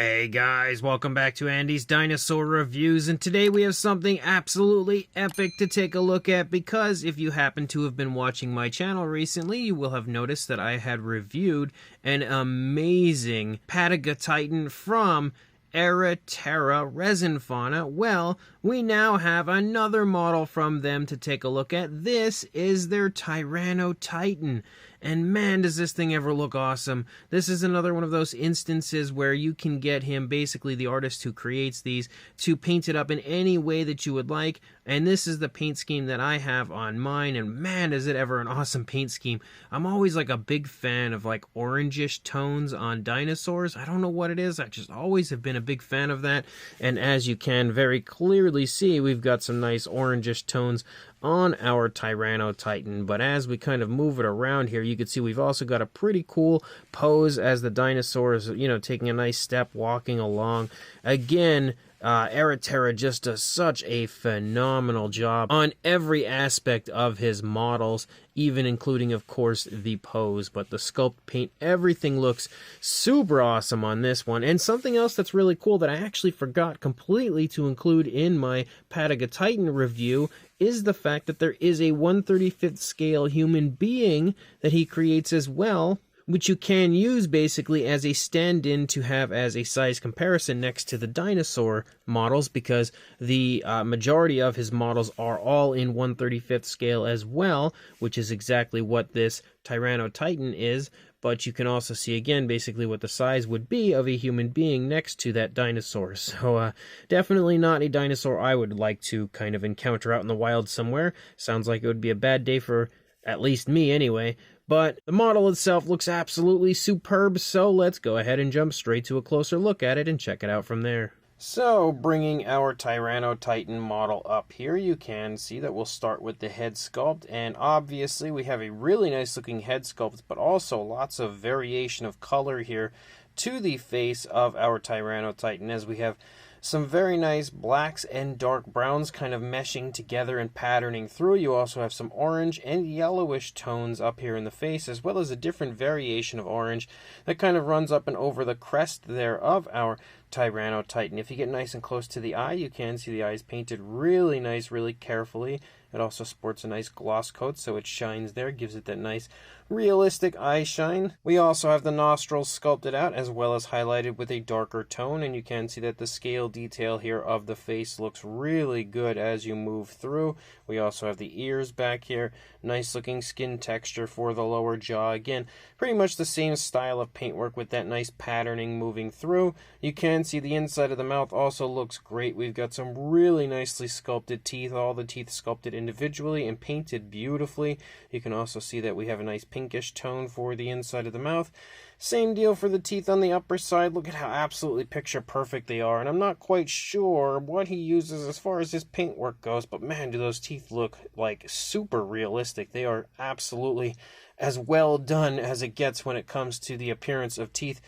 Hey guys, welcome back to Andy's Dinosaur Reviews, and today we have something absolutely epic to take a look at because if you happen to have been watching my channel recently, you will have noticed that I had reviewed an amazing Tyrannotitan from Era Terra resin fauna. Well, we now have another model from them to take a look at. This is their Tyrannotitan. And man, does this thing ever look awesome. This is another one of those instances where you can get him, basically the artist who creates these, to paint it up in any way that you would like. And this is the paint scheme that I have on mine, and man, is it ever an awesome paint scheme. I'm always like a big fan of like orangish tones on dinosaurs. I don't know what it is, I just always have been a big fan of that. And as you can very clearly see, we've got some nice orangish tones on our Tyrannotitan, but as we kind of move it around here, you can see we've also got a pretty cool pose as the dinosaur is, taking a nice step, walking along. Again, Era Terra just does such a phenomenal job on every aspect of his models, even including, of course, the pose. But the sculpt, paint, everything looks super awesome on this one. And something else that's really cool that I actually forgot completely to include in my Tyrannotitan review is the fact that there is a 1/35th scale human being that he creates as well, which you can use basically as a stand-in to have as a size comparison next to the dinosaur models, because the majority of his models are all in 1/35th scale as well, which is exactly what this Tyrannotitan is. But you can also see again basically what the size would be of a human being next to that dinosaur. So definitely not a dinosaur I would like to kind of encounter out in the wild somewhere. Sounds like it would be a bad day for at least me anyway. But the model itself looks absolutely superb, so let's go ahead and jump straight to a closer look at it and check it out from there. So, bringing our Tyrannotitan model up here, you can see that we'll start with the head sculpt, and obviously we have a really nice looking head sculpt, but also lots of variation of color here to the face of our Tyrannotitan, as we have some very nice blacks and dark browns kind of meshing together and patterning through. You also have some orange and yellowish tones up here in the face, as well as a different variation of orange that kind of runs up and over the crest there of our Tyrannotitan. If you get nice and close to the eye, you can see the eye is painted really nice, really carefully. It also sports a nice gloss coat, so it shines there, gives it that nice realistic eye shine. We also have the nostrils sculpted out as well as highlighted with a darker tone, and you can see that the scale detail here of the face looks really good as you move through. We also have the ears back here, nice looking skin texture for the lower jaw. Again, pretty much the same style of paintwork with that nice patterning moving through. You can see the inside of the mouth also looks great. We've got some really nicely sculpted teeth, all the teeth sculpted individually and painted beautifully. You can also see that we have a nice pinkish tone for the inside of the mouth. Same deal for the teeth on the upper side. Look at how absolutely picture perfect they are, and I'm not quite sure what he uses as far as his paintwork goes, but man, do those teeth look like super realistic. They are absolutely as well done as it gets when it comes to the appearance of teeth,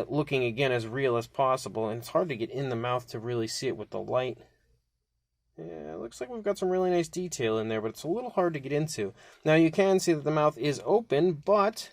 looking again as real as possible, and it's hard to get in the mouth to really see it with the light. Yeah, it looks like we've got some really nice detail in there, but it's a little hard to get into. Now you can see that the mouth is open, but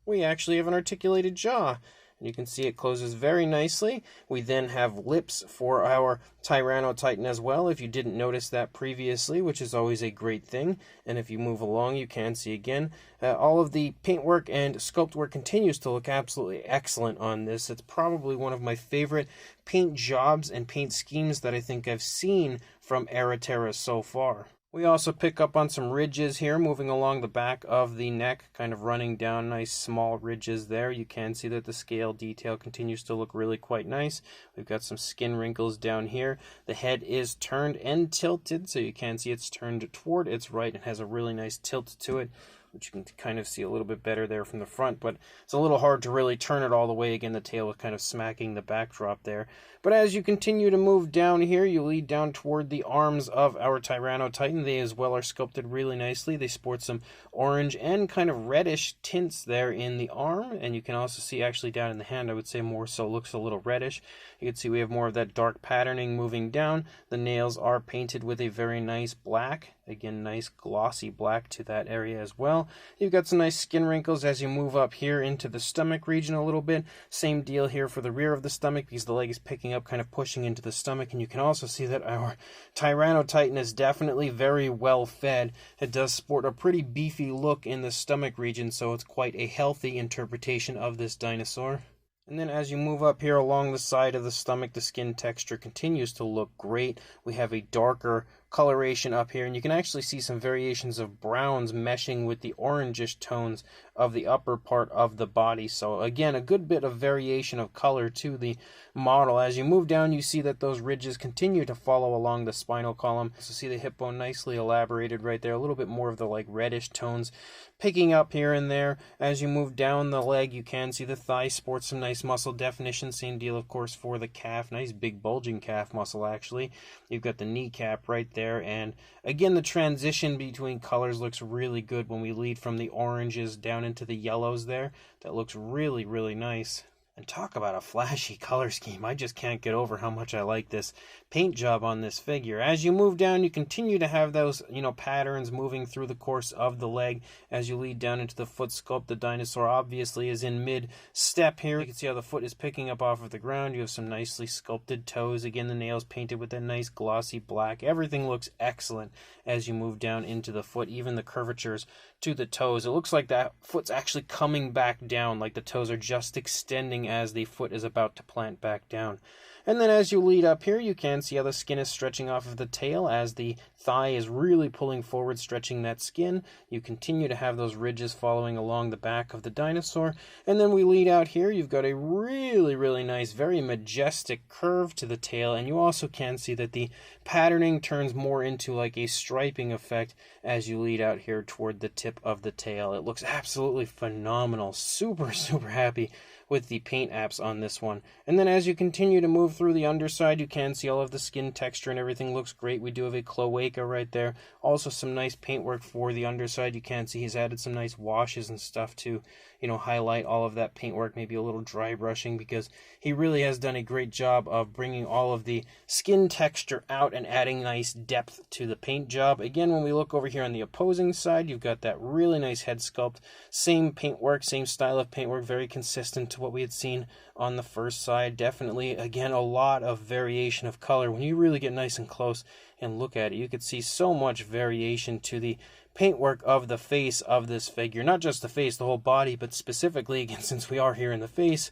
we actually have an articulated jaw. And you can see it closes very nicely. We then have lips for our Tyrannotitan as well, if you didn't notice that previously, which is always a great thing. And if you move along, you can see again, all of the paintwork and sculpt work continues to look absolutely excellent on this. It's probably one of my favorite paint jobs and paint schemes that I think I've seen from Era Terra so far. We also pick up on some ridges here moving along the back of the neck, kind of running down nice small ridges there. You can see that the scale detail continues to look really quite nice. We've got some skin wrinkles down here. The head is turned and tilted, so you can see it's turned toward its right and has a really nice tilt to it, which you can kind of see a little bit better there from the front, but it's a little hard to really turn it all the way. Again, the tail was kind of smacking the backdrop there. But as you continue to move down here, you lead down toward the arms of our Tyrannotitan. They as well are sculpted really nicely. They sport some orange and kind of reddish tints there in the arm, and you can also see actually down in the hand, I would say more so looks a little reddish. You can see we have more of that dark patterning moving down. The nails are painted with a very nice black, Again, nice glossy black to that area as well. You've got some nice skin wrinkles as you move up here into the stomach region a little bit. Same deal here for the rear of the stomach because the leg is picking up, kind of pushing into the stomach. And you can also see that our Tyrannotitan is definitely very well fed. It does sport a pretty beefy look in the stomach region, so it's quite a healthy interpretation of this dinosaur. And then as you move up here along the side of the stomach, the skin texture continues to look great. We have a darker coloration up here, and you can actually see some variations of browns meshing with the orangish tones of the upper part of the body. So again, a good bit of variation of color to the model. As you move down, you see that those ridges continue to follow along the spinal column. So see the hip bone nicely elaborated right there, a little bit more of the like reddish tones picking up here and there. As you move down the leg, you can see the thigh sports some nice muscle definition. Same deal, of course, for the calf. Nice big bulging calf muscle, actually. You've got the kneecap right there. And again, the transition between colors looks really good when we lead from the oranges down into the yellows there. That looks really, really nice. And talk about a flashy color scheme. I just can't get over how much I like this paint job on this figure. As you move down, you continue to have those, patterns moving through the course of the leg. As you lead down into the foot sculpt, the dinosaur obviously is in mid-step here. You can see how the foot is picking up off of the ground. You have some nicely sculpted toes. Again, the nails painted with that nice glossy black. Everything looks excellent as you move down into the foot, even the curvatures to the toes. It looks like that foot's actually coming back down, like the toes are just extending as the foot is about to plant back down. And then as you lead up here, you can see how the skin is stretching off of the tail as the thigh is really pulling forward, stretching that skin. You continue to have those ridges following along the back of the dinosaur. And then we lead out here, you've got a really, really nice, very majestic curve to the tail. And you also can see that the patterning turns more into like a striping effect as you lead out here toward the tip of the tail. It looks absolutely phenomenal. Super, super happy with the paint apps on this one. And then as you continue to move through the underside, you can see all of the skin texture and everything looks great. We do have a cloaca right there. Also some nice paintwork for the underside. You can see he's added some nice washes and stuff to, highlight all of that paintwork, maybe a little dry brushing, because he really has done a great job of bringing all of the skin texture out and adding nice depth to the paint job. Again, when we look over here on the opposing side, you've got that really nice head sculpt. Same paintwork, same style of paintwork, very consistent to what we had seen on the first side. Definitely, again, a lot of variation of color. When you really get nice and close and look at it, you could see so much variation to the paintwork of the face of this figure. Not just the face, the whole body, but specifically, again, since we are here in the face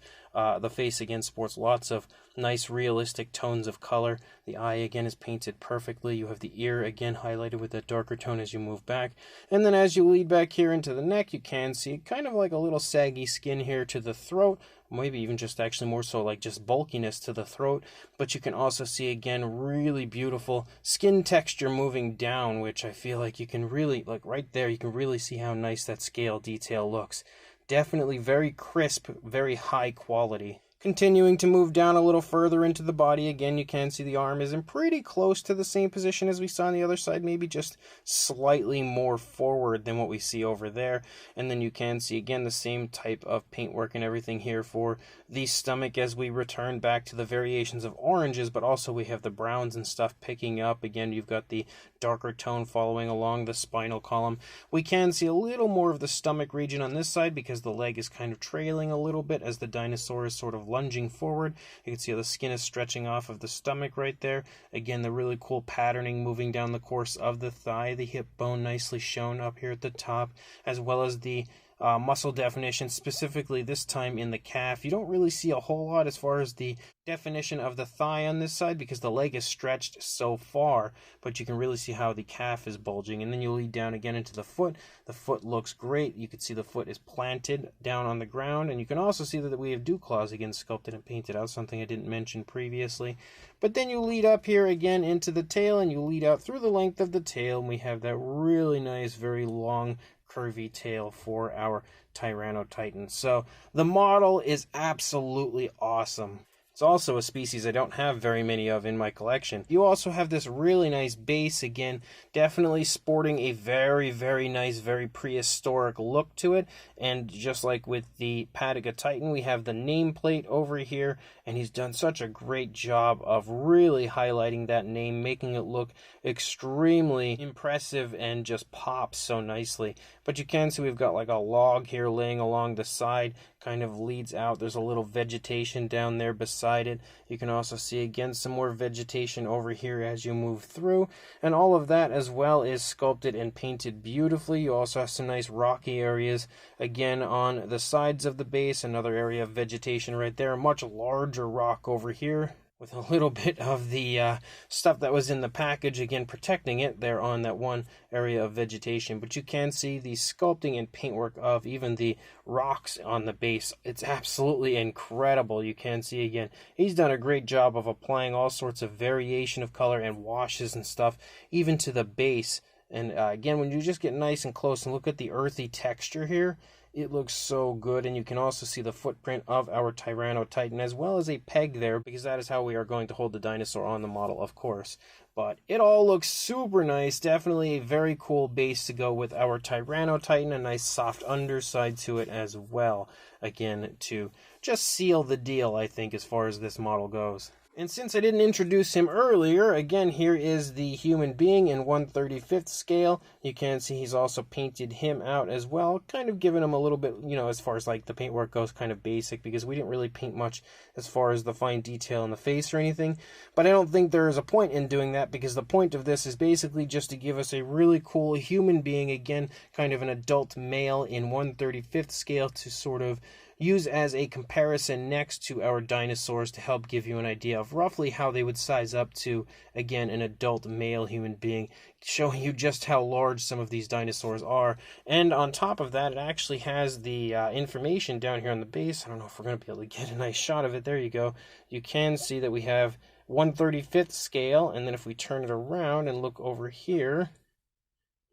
again sports lots of nice realistic tones of color. The eye again is painted perfectly. You have the ear again highlighted with that darker tone as you move back. And then as you lead back here into the neck, you can see kind of like a little saggy skin here to the throat. Maybe even just actually more so like just bulkiness to the throat. But you can also see again really beautiful skin texture moving down, which I feel like you can really, like right there, you can really see how nice that scale detail looks. Definitely very crisp, very high quality. Continuing to move down a little further into the body, again, you can see the arm is in pretty close to the same position as we saw on the other side, maybe just slightly more forward than what we see over there. And then you can see, again, the same type of paintwork and everything here for the stomach as we return back to the variations of oranges, but also we have the browns and stuff picking up. Again, you've got the darker tone following along the spinal column. We can see a little more of the stomach region on this side because the leg is kind of trailing a little bit as the dinosaur is sort of lunging forward. You can see how the skin is stretching off of the stomach right there. Again, the really cool patterning moving down the course of the thigh, the hip bone nicely shown up here at the top, as well as the muscle definition, specifically this time in the calf. You don't really see a whole lot as far as the definition of the thigh on this side because the leg is stretched so far, but you can really see how the calf is bulging. And then you lead down again into the foot. The foot looks great. You can see the foot is planted down on the ground, and you can also see that we have dew claws again sculpted and painted out, something I didn't mention previously. But then you lead up here again into the tail, and you lead out through the length of the tail, and we have that really nice, very long, curvy tail for our Tyrannotitan. So the model is absolutely awesome. It's also a species I don't have very many of in my collection. You also have this really nice base, again, definitely sporting a very, very nice, very prehistoric look to it. And just like with the Tyrannotitan, we have the nameplate over here, and he's done such a great job of really highlighting that name, making it look extremely impressive and just pops so nicely. But you can see we've got like a log here laying along the side, kind of leads out. There's a little vegetation down there beside it. You can also see again some more vegetation over here as you move through, and all of that as well is sculpted and painted beautifully. You also have some nice rocky areas again on the sides of the base, another area of vegetation right there, a much larger rock over here with a little bit of the stuff that was in the package, again protecting it there on that one area of vegetation. But you can see the sculpting and paintwork of even the rocks on the base. It's absolutely incredible. You can see again, he's done a great job of applying all sorts of variation of color and washes and stuff, even to the base. And again, when you just get nice and close and look at the earthy texture here, it looks so good. And you can also see the footprint of our Tyrannotitan, as well as a peg there, because that is how we are going to hold the dinosaur on the model, of course. But it all looks super nice. Definitely a very cool base to go with our Tyrannotitan. A nice soft underside to it as well. Again, to just seal the deal, I think, as far as this model goes. And since I didn't introduce him earlier, again, here is the human being in 1/35th scale. You can see he's also painted him out as well, kind of giving him a little bit, you know, as far as like the paintwork goes, kind of basic, because we didn't really paint much as far as the fine detail in the face or anything. But I don't think there is a point in doing that, because the point of this is basically just to give us a really cool human being, again, kind of an adult male in 1/35th scale, to sort of use as a comparison next to our dinosaurs, to help give you an idea of roughly how they would size up to, again, an adult male human being, showing you just how large some of these dinosaurs are. And on top of that, it actually has the information down here on the base. I don't know if we're going to be able to get a nice shot of it. There you go. You can see that we have 1/35th scale, and then if we turn it around and look over here,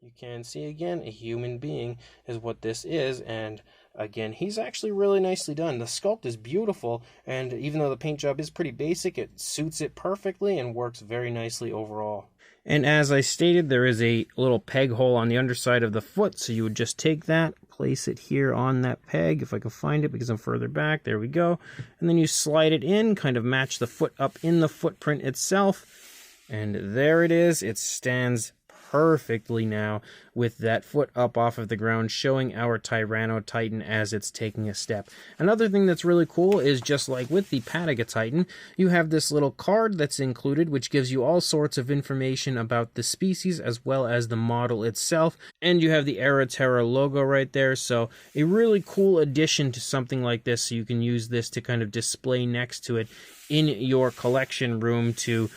you can see again a human being is what this is. And again, he's actually really nicely done. The sculpt is beautiful, and even though the paint job is pretty basic, it suits it perfectly and works very nicely overall. And as I stated, there is a little peg hole on the underside of the foot, so you would just take that, place it here on that peg, if I can find it because I'm further back. There we go. And then you slide it in, kind of match the foot up in the footprint itself, and there it is. It stands perfectly now with that foot up off of the ground, showing our Tyrannotitan as it's taking a step. Another thing that's really cool is, just like with the Tyrannotitan, you have this little card that's included, which gives you all sorts of information about the species as well as the model itself, and you have the Era Terra logo right there. So a really cool addition to something like this, so you can use this to kind of display next to it in your collection room, to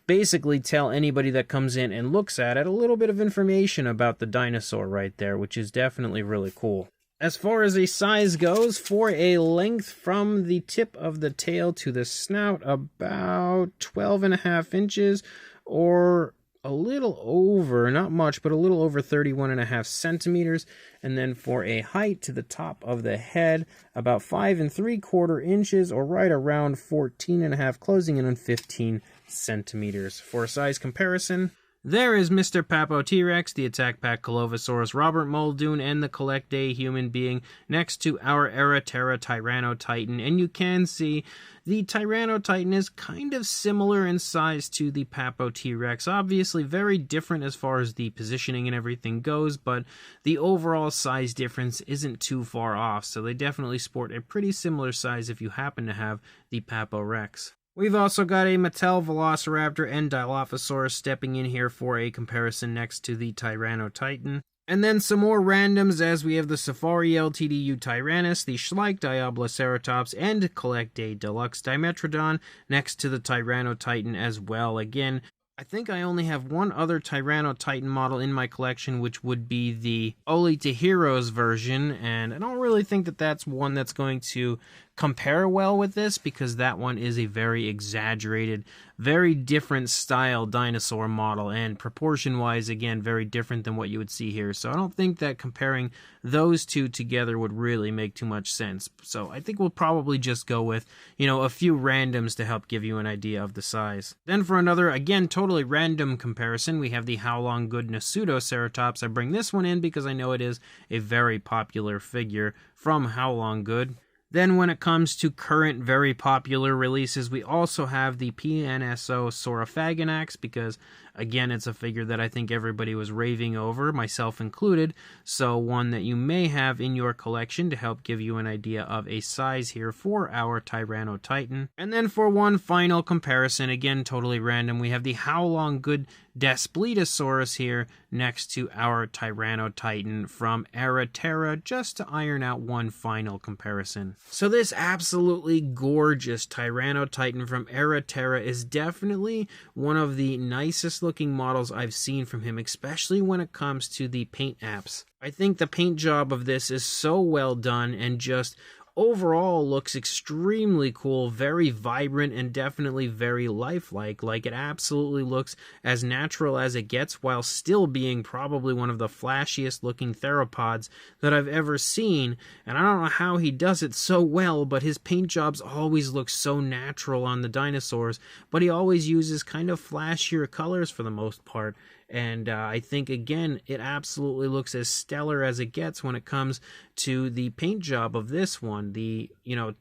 basically tell anybody that comes in and looks at it a little bit of information about the dinosaur right there, which is definitely really cool. As far as a size goes, for a length from the tip of the tail to the snout, about 12.5 inches, or a little over, not much, but a little over 31.5 centimeters. And then for a height to the top of the head, about 5 3/4 inches, or right around 14.5, closing in on 15 centimeters. For a size comparison, there is Mr. Papo T-Rex, the Attack Pack Colovosaurus, Robert Muldoon, and the Collect Day human being next to our Era Terra Tyrannotitan. And you can see the Tyrannotitan is kind of similar in size to the Papo T-Rex. Obviously very different as far as the positioning and everything goes, but the overall size difference isn't too far off. So they definitely sport a pretty similar size if you happen to have the Papo Rex. We've also got a Mattel Velociraptor and Dilophosaurus stepping in here for a comparison next to the Tyrannotitan. And then some more randoms, as we have the Safari LTDU Tyrannus, the Schleich Diabloceratops, and Collect Day Deluxe Dimetrodon next to the Tyrannotitan as well. Again, I think I only have one other Tyrannotitan model in my collection, which would be the Oli to Heroes version, and I don't really think that that's one that's going to compare well with this because that one is a very exaggerated, very different style dinosaur model, and proportion-wise, again, very different than what you would see here. So I don't think that comparing those two together would really make too much sense. So I think we'll probably just go with, a few randoms to help give you an idea of the size. Then for another, again, totally random comparison, we have the How Long Good Pseudoceratops. I bring this one in because I know it is a very popular figure from How Long Good. Then when it comes to current very popular releases, we also have the PNSO Saurophaganax because, again, it's a figure that I think everybody was raving over, myself included, so one that you may have in your collection to help give you an idea of a size here for our Tyrannotitan. And then for one final comparison, again, totally random, we have the How Long Good Daspletosaurus here next to our Tyrannotitan from Era Terra, just to iron out one final comparison. So this absolutely gorgeous Tyrannotitan from Era Terra is definitely one of the nicest looking models I've seen from him, especially when it comes to the paint apps. I think the paint job of this is so well done and just overall looks extremely cool, very vibrant, and definitely very lifelike. Like, it absolutely looks as natural as it gets while still being probably one of the flashiest looking theropods that I've ever seen. And I don't know how he does it so well, but his paint jobs always look so natural on the dinosaurs, but he always uses kind of flashier colors for the most part. And I think, again, it absolutely looks as stellar as it gets when it comes to the paint job of this one. The,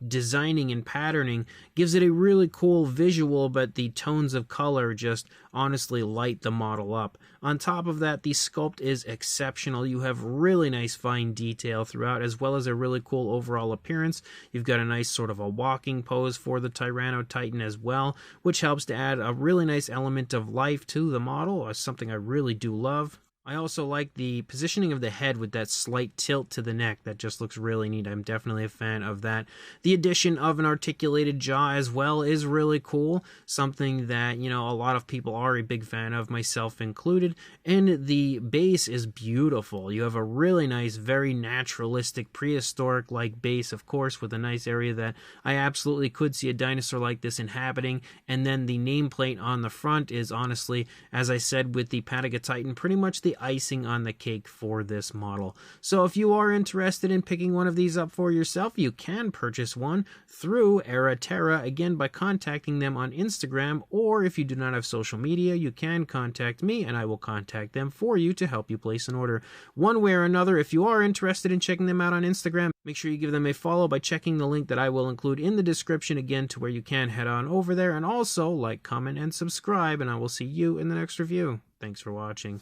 designing and patterning gives it a really cool visual, but the tones of color just honestly light the model up. On top of that, the sculpt is exceptional. You have really nice fine detail throughout, as well as a really cool overall appearance. You've got a nice sort of a walking pose for the Tyrannotitan as well, which helps to add a really nice element of life to the model, something I really do love. I also like the positioning of the head with that slight tilt to the neck. That just looks really neat. I'm definitely a fan of that. The addition of an articulated jaw as well is really cool. Something that, a lot of people are a big fan of, myself included. And the base is beautiful. You have a really nice, very naturalistic, prehistoric-like base, of course, with a nice area that I absolutely could see a dinosaur like this inhabiting. And then the nameplate on the front is honestly, as I said with the Patagotitan, pretty much the icing on the cake for this model. So if you are interested in picking one of these up for yourself, you can purchase one through Era Terra, again by contacting them on Instagram, or if you do not have social media, you can contact me and I will contact them for you to help you place an order. One way or another, if you are interested in checking them out on Instagram, make sure you give them a follow by checking the link that I will include in the description, again, to where you can head on over there, and also like, comment, and subscribe, and I will see you in the next review. Thanks for watching.